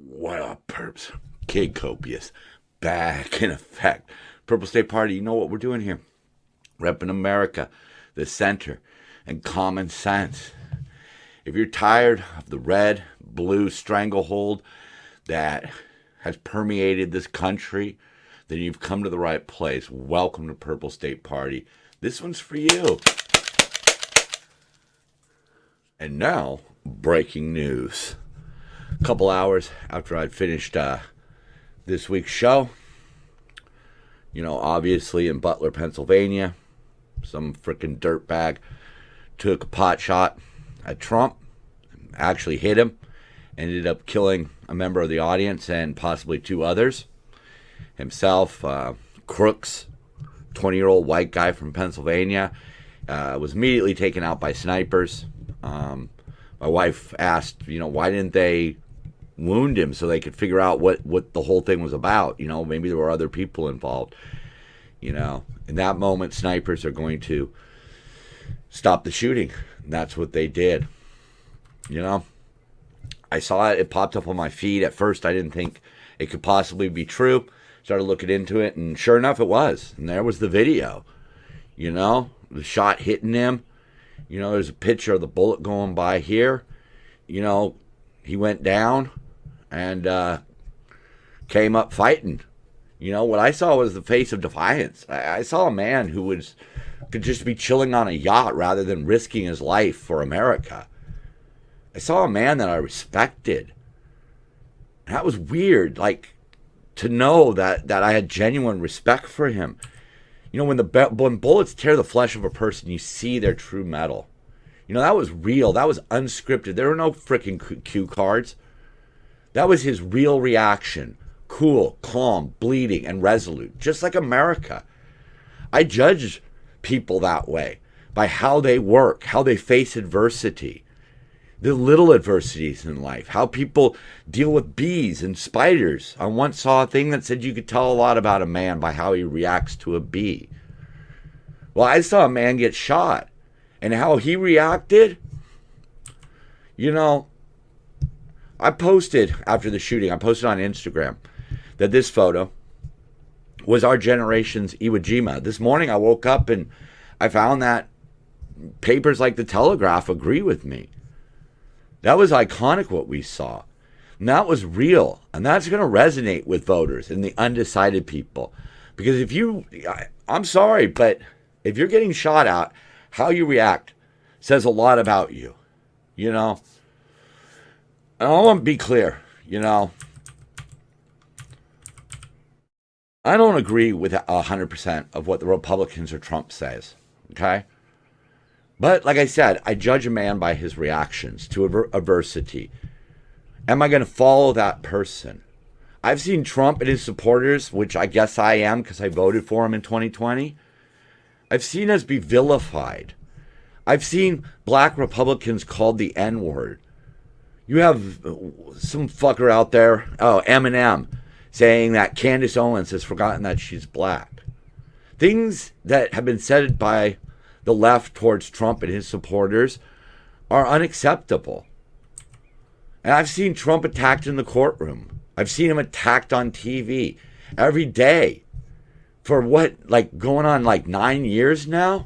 What up, perps? Kid Copious. Back in effect. Purple State Party, you know what we're doing here? Repping America, the center, and common sense. If you're tired of the red, blue stranglehold that has permeated this country, then you've come to the right place. Welcome to Purple State Party. This one's for you. And now, breaking news. A couple hours after I'd finished this week's show, obviously in Butler, Pennsylvania, some freaking dirtbag took a pot shot at Trump, actually hit him, ended up killing a member of the audience and possibly two others. Himself, Crooks, 20-year-old white guy from Pennsylvania, was immediately taken out by snipers. My wife asked, why didn't they wound him so they could figure out what the whole thing was about? Maybe there were other people involved. In that moment, snipers are going to stop the shooting. And that's what they did. I saw it. It popped up on my feed. At first, I didn't think it could possibly be true. Started looking into it, and sure enough, it was. And there was the video. The shot hitting him. There's a picture of the bullet going by here. He went down and came up fighting. What I saw was the face of defiance. I saw a man who could just be chilling on a yacht rather than risking his life for America. I saw a man that I respected. That was weird, to know that I had genuine respect for him. When bullets tear the flesh of a person, you see their true metal. That was real. That was unscripted. There were no freaking cue cards. That was his real reaction. Cool, calm, bleeding, and resolute. Just like America. I judge people that way. By how they work, how they face adversity. The little adversities in life. How people deal with bees and spiders. I once saw a thing that said you could tell a lot about a man by how he reacts to a bee. Well, I saw a man get shot. And how he reacted, I posted after the shooting, I posted on Instagram that this photo was our generation's Iwo Jima. This morning I woke up and I found that papers like the Telegraph agree with me. That was iconic what we saw. And that was real. And that's going to resonate with voters and the undecided people. Because I'm sorry, but if you're getting shot at, how you react says a lot about you, And I want to be clear, I don't agree with 100% of what the Republicans or Trump says, okay? But like I said, I judge a man by his reactions to adversity. Am I going to follow that person? I've seen Trump and his supporters, which I guess I am because I voted for him in 2020. I've seen us be vilified. I've seen black Republicans called the N-word. You have some fucker out there, Eminem, saying that Candace Owens has forgotten that she's black. Things that have been said by the left towards Trump and his supporters are unacceptable. And I've seen Trump attacked in the courtroom. I've seen him attacked on TV every day. For going on 9 years now?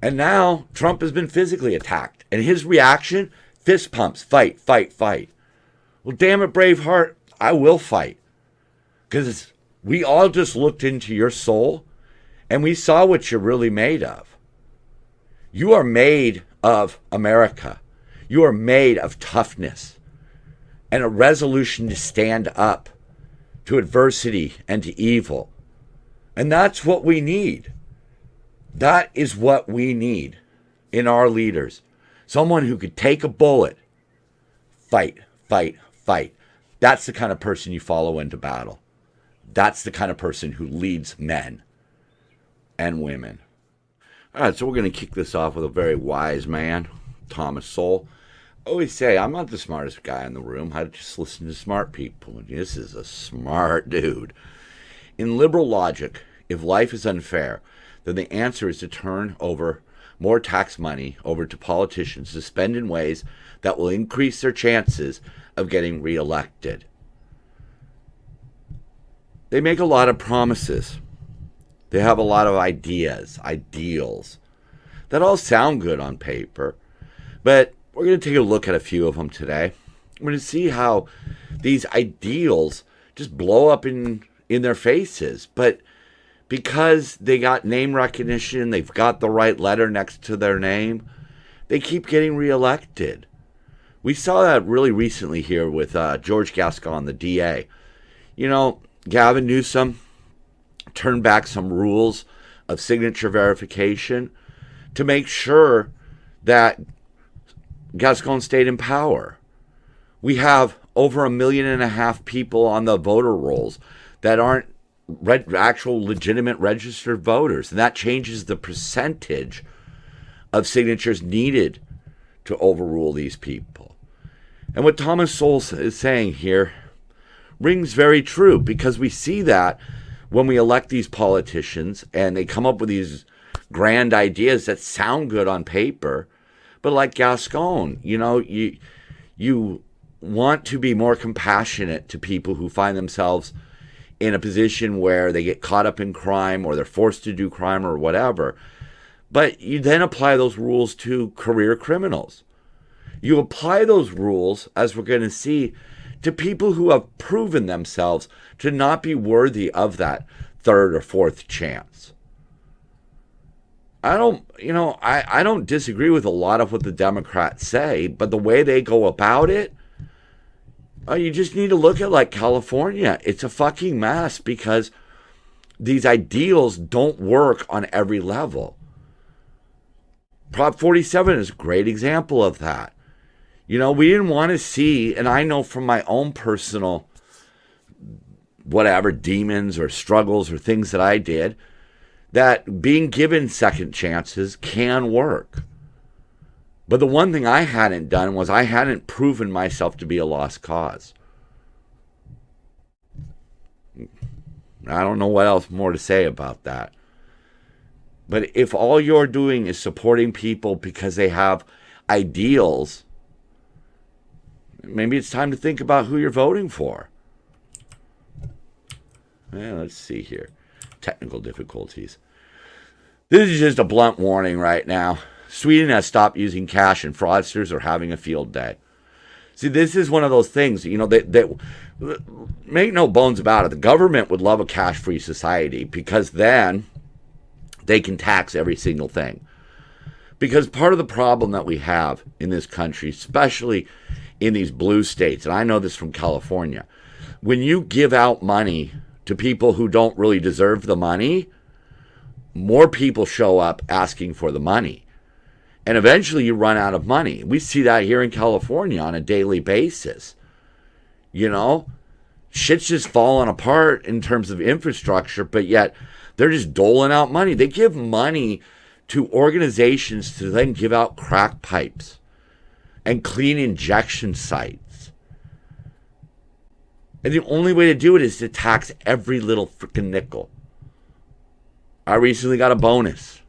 And now Trump has been physically attacked. And his reaction, fist pumps, fight, fight, fight. Well, damn it, Braveheart, I will fight. Because we all just looked into your soul and we saw what you're really made of. You are made of America. You are made of toughness and a resolution to stand up to adversity and to evil. And that's what we need. That is what we need in our leaders. Someone who could take a bullet, fight, fight, fight. That's the kind of person you follow into battle. That's the kind of person who leads men and women. All right, so we're going to kick this off with a very wise man, Thomas Sowell. I always say, I'm not the smartest guy in the room. I just listen to smart people. This is a smart dude. In liberal logic, if life is unfair, then the answer is to turn over more tax money over to politicians to spend in ways that will increase their chances of getting reelected. They make a lot of promises. They have a lot of ideas, ideals that all sound good on paper. But we're going to take a look at a few of them today. We're going to see how these ideals just blow up in their faces. But because they got name recognition, they've got the right letter next to their name, they keep getting reelected. We saw that really recently here with George Gascon, the DA. You know, Gavin Newsom turned back some rules of signature verification to make sure that Gascon stayed in power. We have over 1.5 million people on the voter rolls that aren't actual legitimate registered voters. And that changes the percentage of signatures needed to overrule these people. And what Thomas Sowell is saying here rings very true, because we see that when we elect these politicians and they come up with these grand ideas that sound good on paper. But like Gascon, you know, you want to be more compassionate to people who find themselves in a position where they get caught up in crime or they're forced to do crime or whatever. But you then apply those rules to career criminals. You apply those rules, as we're going to see, to people who have proven themselves to not be worthy of that third or fourth chance. I don't disagree with a lot of what the Democrats say, but the way they go about it, you just need to look at like California. It's a fucking mess because these ideals don't work on every level. Prop 47 is a great example of that. You know, we didn't want to see, and I know from my own personal whatever demons or struggles or things that I did, that being given second chances can work. But the one thing I hadn't done was I hadn't proven myself to be a lost cause. I don't know what else more to say about that. But if all you're doing is supporting people because they have ideals, maybe it's time to think about who you're voting for. Let's see here. Technical difficulties. This is just a blunt warning right now. Sweden has stopped using cash and fraudsters are having a field day. See, this is one of those things, you know, that make no bones about it. The government would love a cash-free society because then they can tax every single thing. Because part of the problem that we have in this country, especially in these blue states, and I know this from California, when you give out money to people who don't really deserve the money, more people show up asking for the money. And eventually you run out of money. We see that here in California on a daily basis. You know, shit's just falling apart in terms of infrastructure, but yet they're just doling out money. They give money to organizations to then give out crack pipes and clean injection sites. And the only way to do it is to tax every little freaking nickel. I recently got a bonus,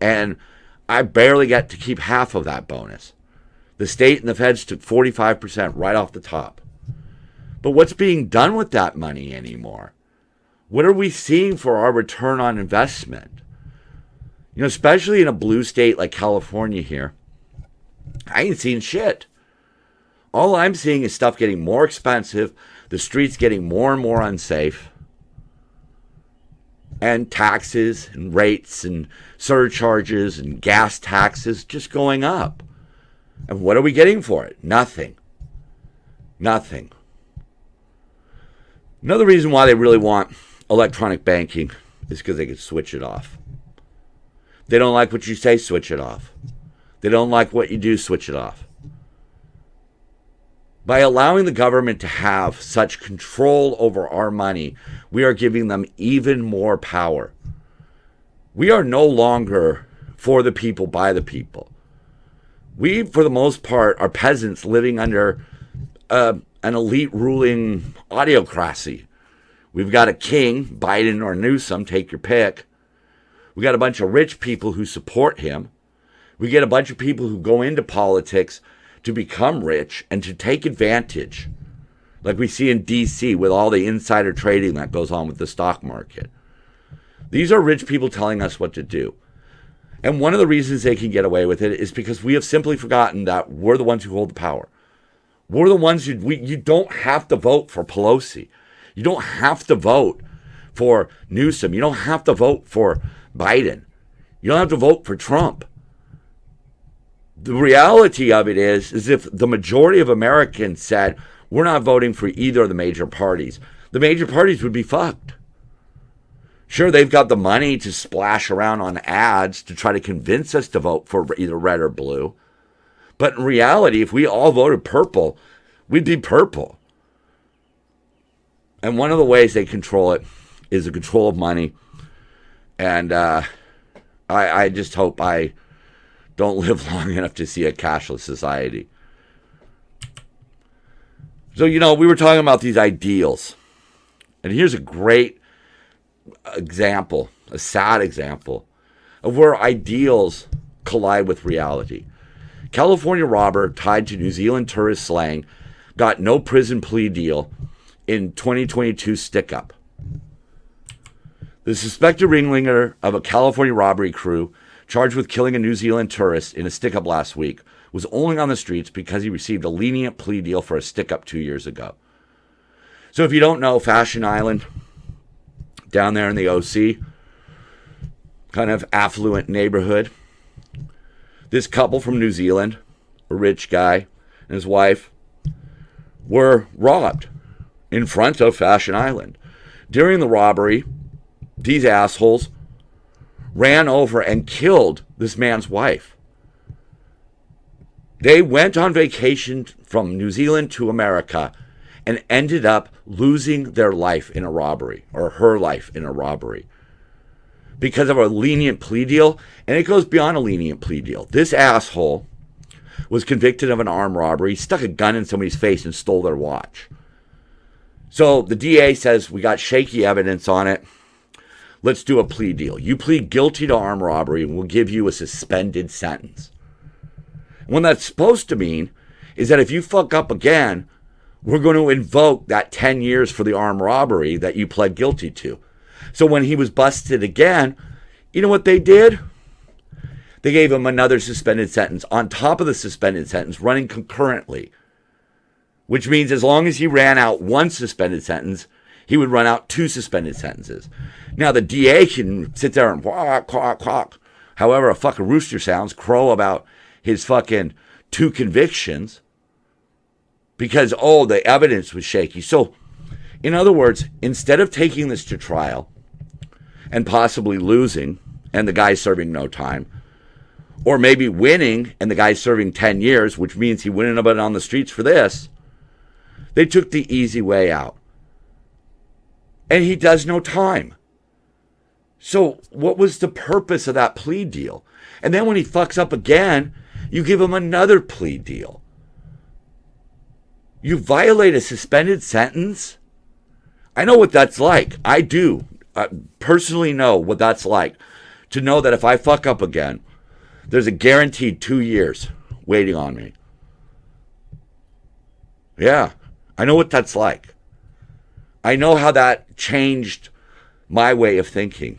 and I barely get to keep half of that bonus. The state and the feds took 45% right off the top. But what's being done with that money anymore? What are we seeing for our return on investment? You know, especially in a blue state like California here, I ain't seen shit. All I'm seeing is stuff getting more expensive, the streets getting more and more unsafe, and taxes and rates and surcharges and gas taxes just going up. And what are we getting for it? Nothing. Nothing. Another reason why they really want electronic banking is because they can switch it off. They don't like what you say, switch it off. They don't like what you do, switch it off. By allowing the government to have such control over our money, we are giving them even more power. We are no longer for the people, by the people. We, for the most part, are peasants living under an elite ruling autocracy. We've got a king, Biden or Newsom, take your pick. We got a bunch of rich people who support him. We get a bunch of people who go into politics to become rich and to take advantage like we see in DC with all the insider trading that goes on with the stock market. These are rich people telling us what to do. And one of the reasons they can get away with it is because we have simply forgotten that we're the ones who hold the power. We're the ones you don't have to vote for Pelosi. You don't have to vote for Newsom. You don't have to vote for Biden. You don't have to vote for Trump. The reality of it is if the majority of Americans said, we're not voting for either of the major parties, the major parties would be fucked. Sure, they've got the money to splash around on ads to try to convince us to vote for either red or blue. But in reality, if we all voted purple, we'd be purple. And one of the ways they control it is the control of money. And I just hope I don't live long enough to see a cashless society. So, we were talking about these ideals. And here's a great example, a sad example, of where ideals collide with reality. California robber tied to New Zealand tourist slang got no prison plea deal in 2022 stick-up. The suspected ringleader of a California robbery crew charged with killing a New Zealand tourist in a stick-up last week was only on the streets because he received a lenient plea deal for a stick-up 2 years ago. So if you don't know, Fashion Island, down there in the OC, kind of affluent neighborhood, this couple from New Zealand, a rich guy and his wife, were robbed in front of Fashion Island. During the robbery, these assholes ran over and killed this man's wife. They went on vacation from New Zealand to America and ended up losing their life in a robbery, or her life in a robbery, because of a lenient plea deal. And it goes beyond a lenient plea deal. This asshole was convicted of an armed robbery, stuck a gun in somebody's face and stole their watch. So the DA says, we got shaky evidence on it. Let's do a plea deal. You plead guilty to armed robbery and we'll give you a suspended sentence. And what that's supposed to mean is that if you fuck up again, we're going to invoke that 10 years for the armed robbery that you pled guilty to. So when he was busted again, you know what they did? They gave him another suspended sentence on top of the suspended sentence running concurrently, which means as long as he ran out one suspended sentence, he would run out two suspended sentences. Now, the DA can sit there and quack, quack, quack, however a fucking rooster sounds, crow about his fucking two convictions because, the evidence was shaky. So, in other words, instead of taking this to trial and possibly losing and the guy serving no time, or maybe winning and the guy serving 10 years, which means he wouldn't have been on the streets for this, they took the easy way out. And he does no time. So what was the purpose of that plea deal? And then when he fucks up again, you give him another plea deal. You violate a suspended sentence? I know what that's like. I do. I personally know what that's like. To know that if I fuck up again, there's a guaranteed 2 years waiting on me. Yeah, I know what that's like. I know how that changed my way of thinking.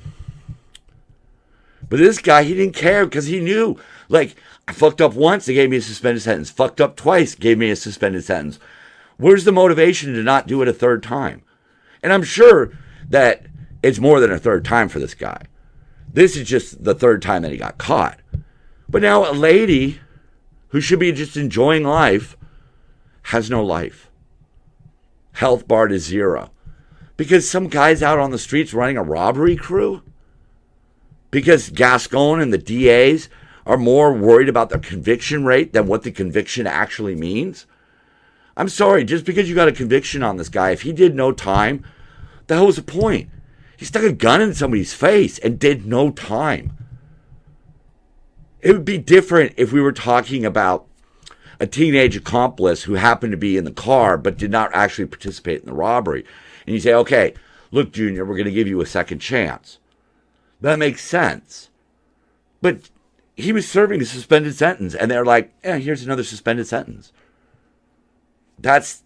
But this guy, he didn't care because he knew, I fucked up once, they gave me a suspended sentence. Fucked up twice, gave me a suspended sentence. Where's the motivation to not do it a third time? And I'm sure that it's more than a third time for this guy. This is just the third time that he got caught. But now a lady who should be just enjoying life has no life. Health bar to zero. Because some guy's out on the streets running a robbery crew? Because Gascon and the DAs are more worried about the conviction rate than what the conviction actually means? I'm sorry, just because you got a conviction on this guy, if he did no time, the hell was the point? He stuck a gun in somebody's face and did no time. It would be different if we were talking about a teenage accomplice who happened to be in the car but did not actually participate in the robbery. And you say, okay, look, Junior, we're going to give you a second chance. That makes sense. But he was serving a suspended sentence, and they're like, here's another suspended sentence. That's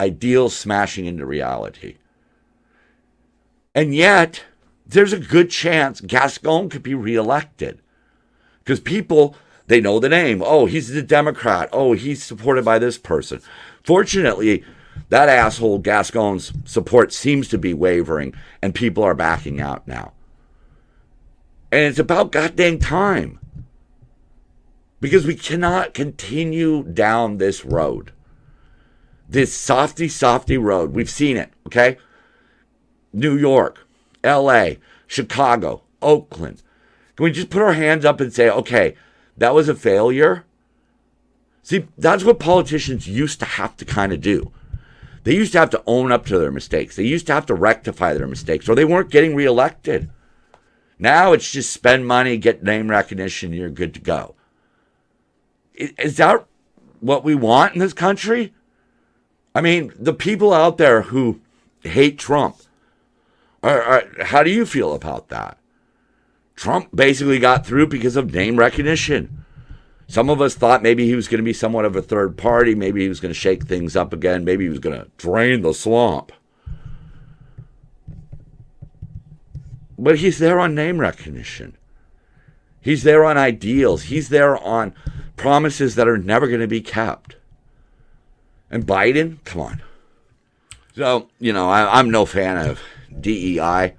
ideals smashing into reality. And yet, there's a good chance Gascon could be reelected. Because people, they know the name. Oh, he's the Democrat. Oh, he's supported by this person. Fortunately, that asshole Gascon's support seems to be wavering, and people are backing out now. And it's about goddamn time. Because we cannot continue down this road. This softy road. We've seen it, okay? New York, LA, Chicago, Oakland. Can we just put our hands up and say, okay, that was a failure? See, that's what politicians used to have to kind of do. They used to have to own up to their mistakes. They used to have to rectify their mistakes, or they weren't getting reelected. Now it's just spend money, get name recognition, and you're good to go. Is that what we want in this country? I mean, the people out there who hate Trump, how do you feel about that? Trump basically got through because of name recognition. Some of us thought maybe he was going to be somewhat of a third party. Maybe he was going to shake things up again. Maybe he was going to drain the swamp. But he's there on name recognition. He's there on ideals. He's there on promises that are never going to be kept. And Biden, come on. So, I'm no fan of DEI.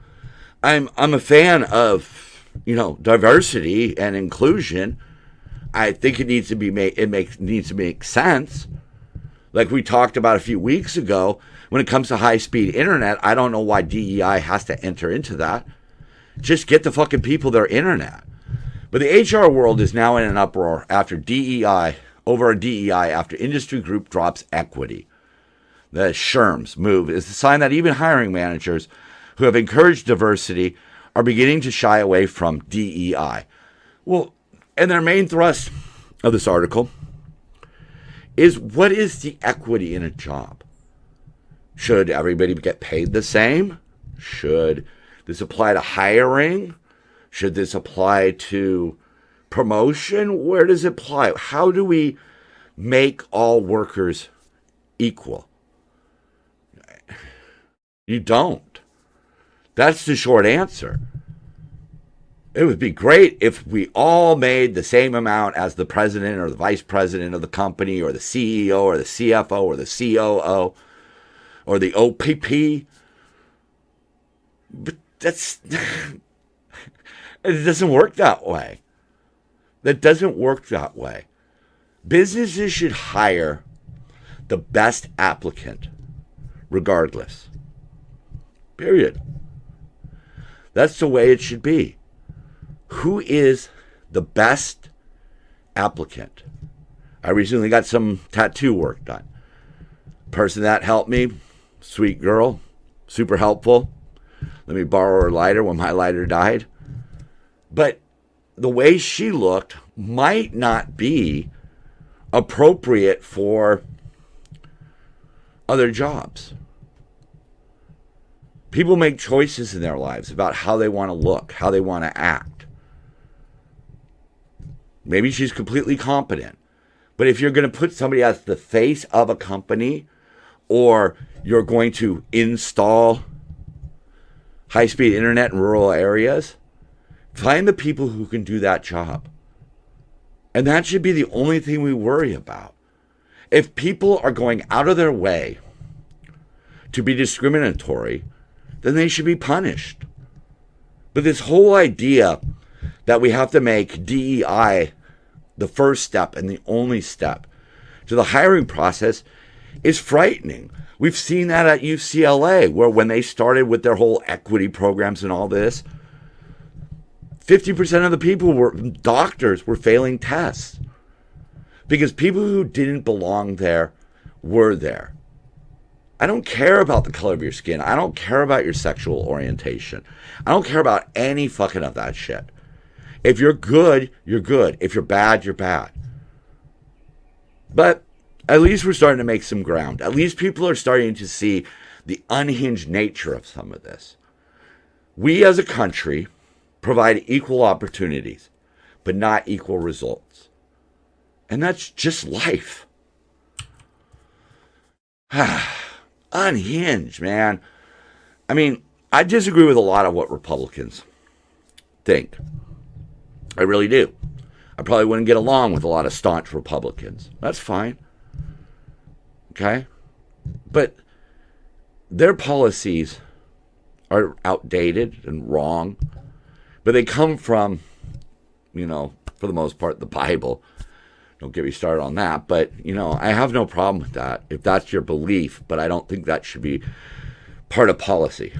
I'm a fan of, diversity and inclusion. I think it needs to be needs to make sense. Like we talked about a few weeks ago, when it comes to high-speed internet, I don't know why DEI has to enter into that. Just get the fucking people their internet. But the HR world is now in an uproar after DEI after industry group drops equity. The SHRM's move is a sign that even hiring managers who have encouraged diversity are beginning to shy away from DEI. Well, and their main thrust of this article is, what is the equity in a job? Should everybody get paid the same? Should this apply to hiring? Should this apply to promotion? Where does it apply? How do we make all workers equal? You don't. That's the short answer. It would be great if we all made the same amount as the president or the vice president of the company or the CEO or the CFO or the COO or the OPP. But it doesn't work that way. That doesn't work that way. Businesses should hire the best applicant regardless. Period. That's the way it should be. Who is the best applicant? I recently got some tattoo work done. Person that helped me, sweet girl, super helpful. Let me borrow her lighter when my lighter died. But the way she looked might not be appropriate for other jobs. People make choices in their lives about how they want to look, how they want to act. Maybe she's completely competent. But if you're going to put somebody as the face of a company, or you're going to install high-speed internet in rural areas, find the people who can do that job. And that should be the only thing we worry about. If people are going out of their way to be discriminatory, then they should be punished. But this whole idea that we have to make DEI the first step and the only step to the hiring process is frightening. We've seen that at UCLA, where when they started with their whole equity programs and all this, 50% of the people doctors were failing tests because people who didn't belong there were there. I don't care about the color of your skin. I don't care about your sexual orientation. I don't care about any fucking of that shit. If you're good, you're good. If you're bad, you're bad. But at least we're starting to make some ground. At least people are starting to see the unhinged nature of some of this. We as a country provide equal opportunities, but not equal results. And that's just life. Unhinged, man. I mean, I disagree with a lot of what Republicans think. I really do. I probably wouldn't get along with a lot of staunch Republicans. That's fine. Okay? But their policies are outdated and wrong. But they come from, for the most part, the Bible. Don't get me started on that. But, I have no problem with that if that's your belief. But I don't think that should be part of policy.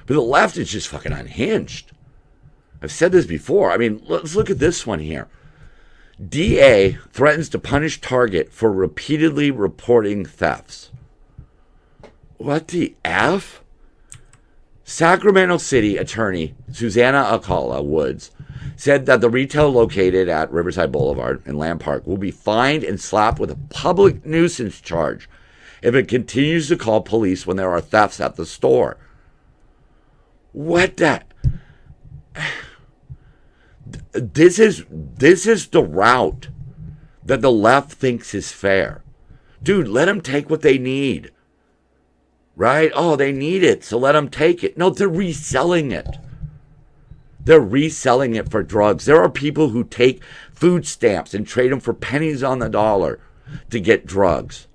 But the left is just fucking unhinged. I've said this before. I mean, let's look at this one here. DA threatens to punish Target for repeatedly reporting thefts. What the F? Sacramento City Attorney Susanna Alcala Woods said that the retail located at Riverside Boulevard and Land Park will be fined and slapped with a public nuisance charge if it continues to call police when there are thefts at the store. What the... This is the route that the left thinks is fair. Dude, let them take what they need. Right? Oh, they need it, so let them take it. No, they're reselling it. They're reselling it for drugs. There are people who take food stamps and trade them for pennies on the dollar to get drugs.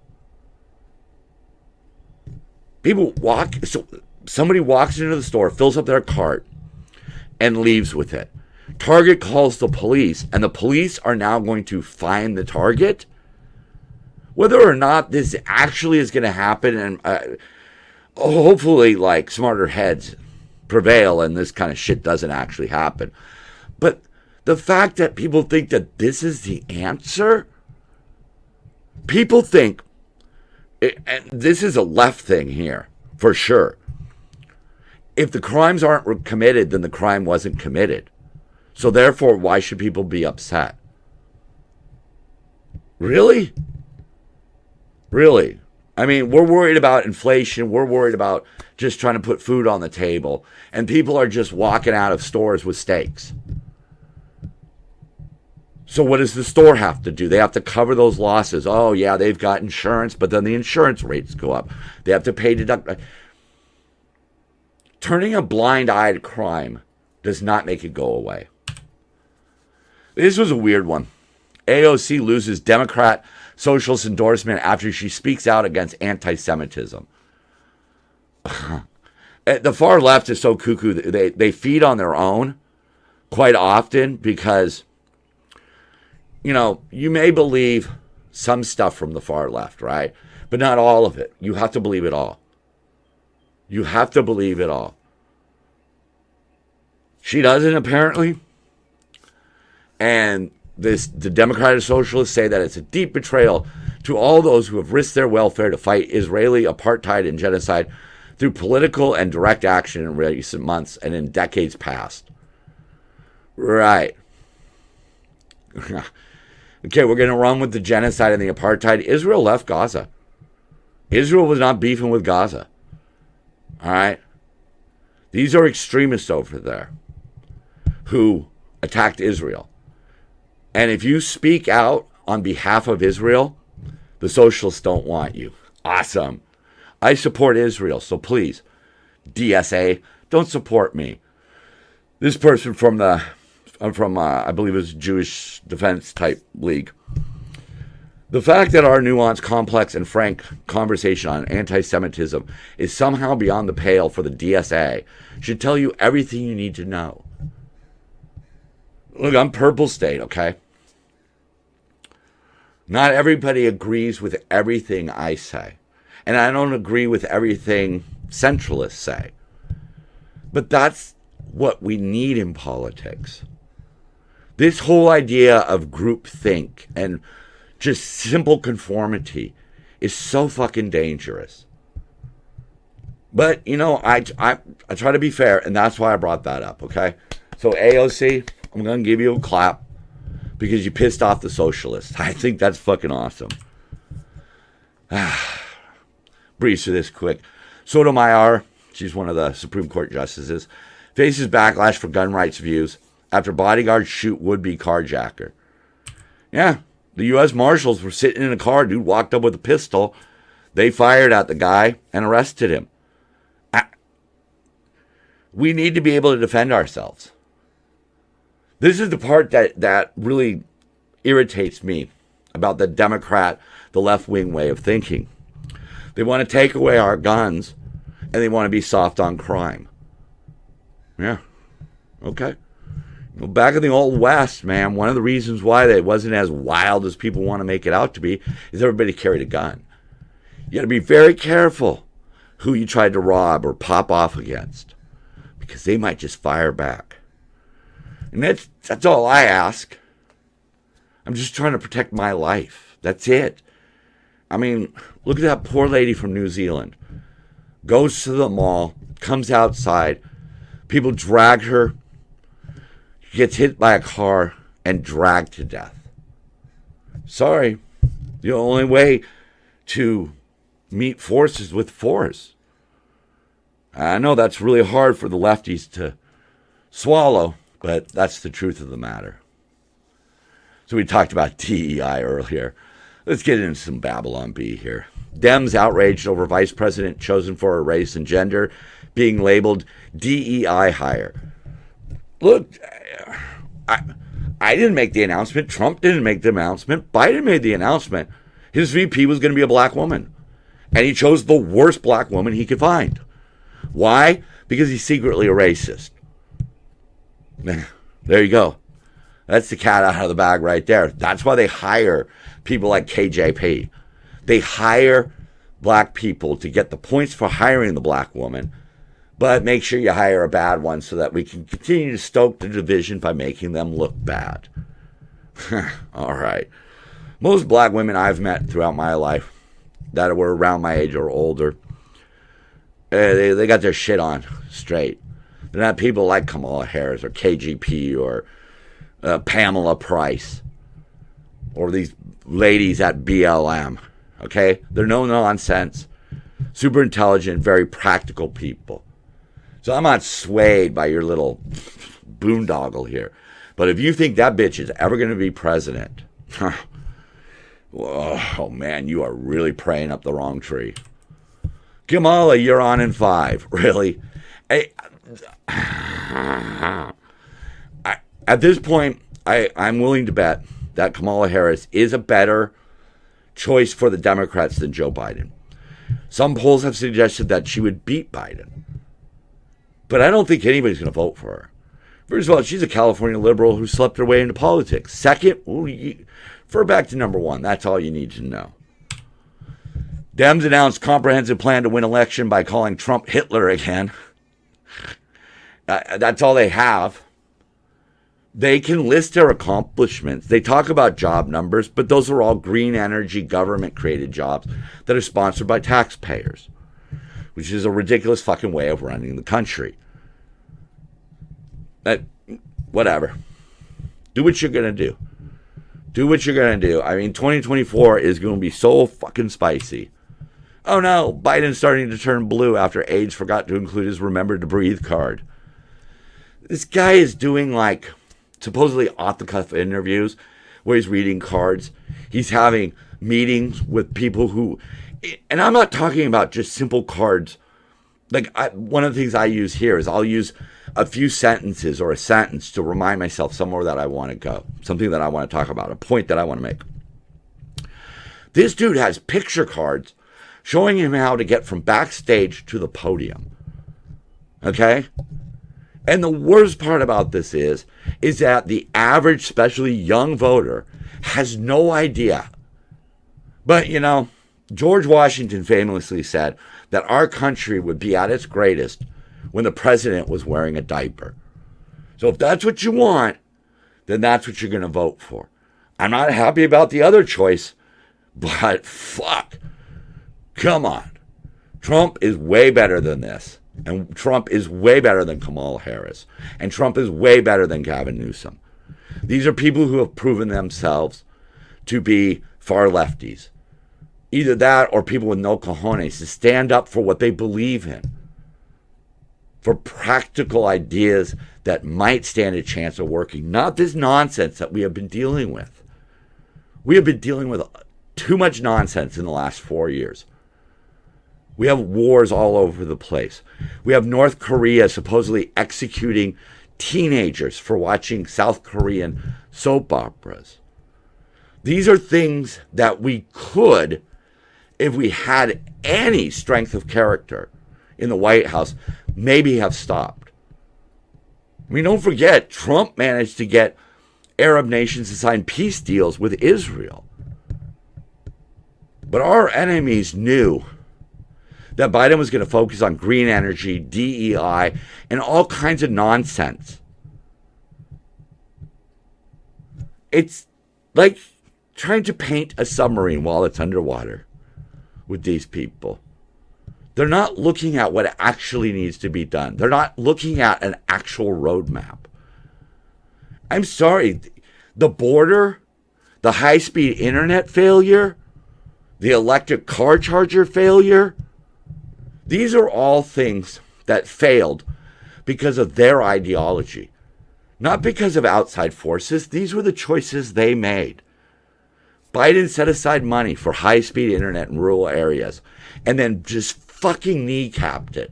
Somebody walks into the store, fills up their cart, and leaves with it. Target calls the police, and the police are now going to find the target. Whether or not this actually is going to happen, and hopefully, smarter heads prevail, and this kind of shit doesn't actually happen. But the fact that people think that this is the answer, people think, and this is a left thing here, for sure. If the crimes aren't committed, then the crime wasn't committed. So therefore, why should people be upset? Really? Really? I mean, we're worried about inflation. We're worried about just trying to put food on the table. And people are just walking out of stores with steaks. So what does the store have to do? They have to cover those losses. Oh, yeah, they've got insurance, but then the insurance rates go up. They have to pay deduct. Turning a blind eye to crime does not make it go away. This was a weird one. AOC loses Democrat socialist endorsement after she speaks out against anti-Semitism. The far left is so cuckoo. They feed on their own quite often because, you may believe some stuff from the far left, right? But not all of it. You have to believe it all. You have to believe it all. She doesn't, apparently. And the Democratic Socialists say that it's a deep betrayal to all those who have risked their welfare to fight Israeli apartheid and genocide through political and direct action in recent months and in decades past. Right. Okay, we're going to run with the genocide and the apartheid. Israel left Gaza. Israel was not beefing with Gaza. All right? These are extremists over there who attacked Israel. And if you speak out on behalf of Israel, the socialists don't want you. Awesome. I support Israel, so please, DSA, don't support me. This person from I believe it was Jewish Defense type league. The fact that our nuanced, complex, and frank conversation on anti-Semitism is somehow beyond the pale for the DSA should tell you everything you need to know. Look, I'm purple state, okay? Not everybody agrees with everything I say. And I don't agree with everything centralists say. But that's what we need in politics. This whole idea of groupthink and just simple conformity is so fucking dangerous. But, I try to be fair, and that's why I brought that up, okay? So AOC, I'm going to give you a clap because you pissed off the socialists. I think that's fucking awesome. Breeze through this quick. Sotomayor, she's one of the Supreme Court justices, faces backlash for gun rights views after bodyguards shoot would-be carjacker. Yeah, the U.S. Marshals were sitting in a car. Dude walked up with a pistol. They fired at the guy and arrested him. We need to be able to defend ourselves. This is the part that really irritates me about the Democrat, the left-wing way of thinking. They want to take away our guns, and they want to be soft on crime. Yeah, okay. Well, back in the old West, man, one of the reasons why it wasn't as wild as people want to make it out to be is everybody carried a gun. You got to be very careful who you tried to rob or pop off against, because they might just fire back. And that's all I ask. I'm just trying to protect my life. That's it. I mean, look at that poor lady from New Zealand. Goes to the mall, comes outside, people drag her, gets hit by a car, and dragged to death. Sorry, the only way to meet forces with force. I know that's really hard for the lefties to swallow, but that's the truth of the matter. So we talked about DEI earlier. Let's get into some Babylon Bee here. Dems outraged over vice president chosen for a race and gender being labeled DEI hire. Look, I didn't make the announcement. Trump didn't make the announcement. Biden made the announcement. His VP was going to be a black woman. And he chose the worst black woman he could find. Why? Because he's secretly a racist. There you go. That's the cat out of the bag right there. That's why they hire people like KJP. They hire black people to get the points for hiring the black woman, but make sure you hire a bad one so that we can continue to stoke the division by making them look bad. All right. Most black women I've met throughout my life that were around my age or older, they got their shit on straight. They're not people like Kamala Harris or KGP or Pamela Price or these ladies at BLM. Okay? They're no nonsense, super intelligent, very practical people. So I'm not swayed by your little boondoggle here. But if you think that bitch is ever going to be president, oh man, you are really praying up the wrong tree. Kamala, you're on in 5. Really? At this point, I'm willing to bet that Kamala Harris is a better choice for the Democrats than Joe Biden. Some polls have suggested that she would beat Biden. But I don't think anybody's going to vote for her. First of all, she's a California liberal who slept her way into politics. Second, refer back to number 1. That's all you need to know. Dems announced comprehensive plan to win election by calling Trump Hitler again. That's all they have. They can list their accomplishments. They talk about job numbers, but those are all green energy government-created jobs that are sponsored by taxpayers, which is a ridiculous fucking way of running the country. Whatever. Do what you're going to do. Do what you're going to do. I mean, 2024 is going to be so fucking spicy. Oh no, Biden's starting to turn blue after AIDS forgot to include his Remember to Breathe card. This guy is doing like supposedly off-the-cuff interviews where he's reading cards. He's having meetings with people who, and I'm not talking about just simple cards. Like one of the things I use here is I'll use a few sentences or a sentence to remind myself somewhere that I want to go, something that I want to talk about, a point that I want to make. This dude has picture cards showing him how to get from backstage to the podium. Okay? And the worst part about this is that the average, especially young voter, has no idea. But, you know, George Washington famously said that our country would be at its greatest when the president was wearing a diaper. So if that's what you want, then that's what you're going to vote for. I'm not happy about the other choice, but fuck. Come on. Trump is way better than this. And Trump is way better than Kamala Harris. And Trump is way better than Gavin Newsom. These are people who have proven themselves to be far lefties. Either that or people with no cojones to stand up for what they believe in. For practical ideas that might stand a chance of working. Not this nonsense that we have been dealing with. We have been dealing with too much nonsense in the last 4 years. We have wars all over the place. We have North Korea supposedly executing teenagers for watching South Korean soap operas. These are things that we could, if we had any strength of character in the White House, maybe have stopped. I mean, don't forget, Trump managed to get Arab nations to sign peace deals with Israel. But our enemies knew that Biden was going to focus on green energy, DEI, and all kinds of nonsense. It's like trying to paint a submarine while it's underwater with these people. They're not looking at what actually needs to be done. They're not looking at an actual roadmap. I'm sorry, the border, the high-speed internet failure, the electric car charger failure, these are all things that failed because of their ideology, not because of outside forces. These were the choices they made. Biden set aside money for high-speed internet in rural areas and then just fucking kneecapped it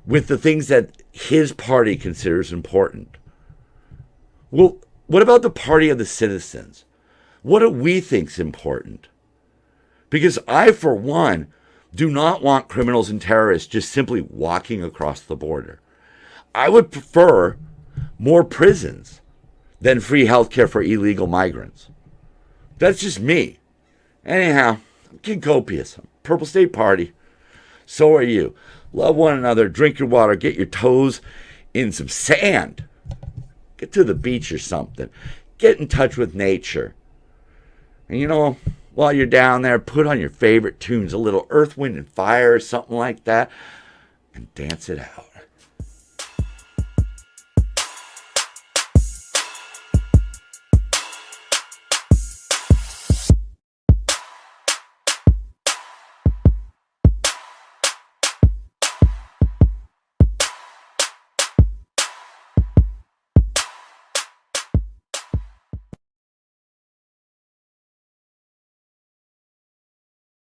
with the things that his party considers important. Well, what about the party of the citizens? What do we think's important? Because I, for one, do not want criminals and terrorists just simply walking across the border. I would prefer more prisons than free health care for illegal migrants. That's just me. Anyhow, I'm King Copious. Purple State Party. So are you. Love one another. Drink your water. Get your toes in some sand. Get to the beach or something. Get in touch with nature. And you know, while you're down there, put on your favorite tunes, a little Earth, Wind, and Fire or something like that, and dance it out.